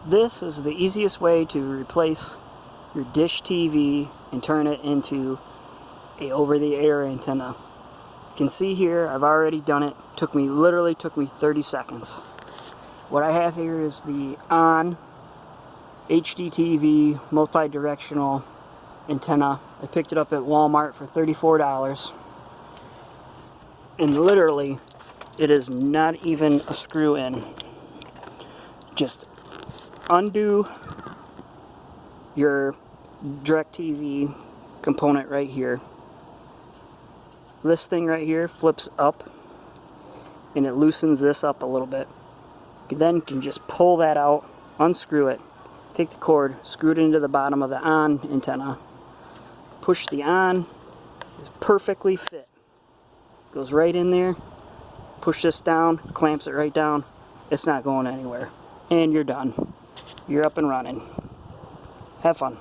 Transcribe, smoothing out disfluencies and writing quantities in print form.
This is the easiest way to replace your dish TV and turn it into a over-the-air antenna. You can see here I've already done it. Literally took me 30 seconds. What I have here is the ON HDTV multi-directional antenna. I picked it up at Walmart for $34. And literally it is not even a screw in. Just undo your DirecTV component right here. This thing right here flips up and it loosens this up a little bit. You then can just pull that out, unscrew it, take the cord, screw it into the bottom of the ON antenna, push the ON, is perfectly fit. Goes right in there, push this down, clamps it right down, it's not going anywhere. And you're done. You're up and running. Have fun.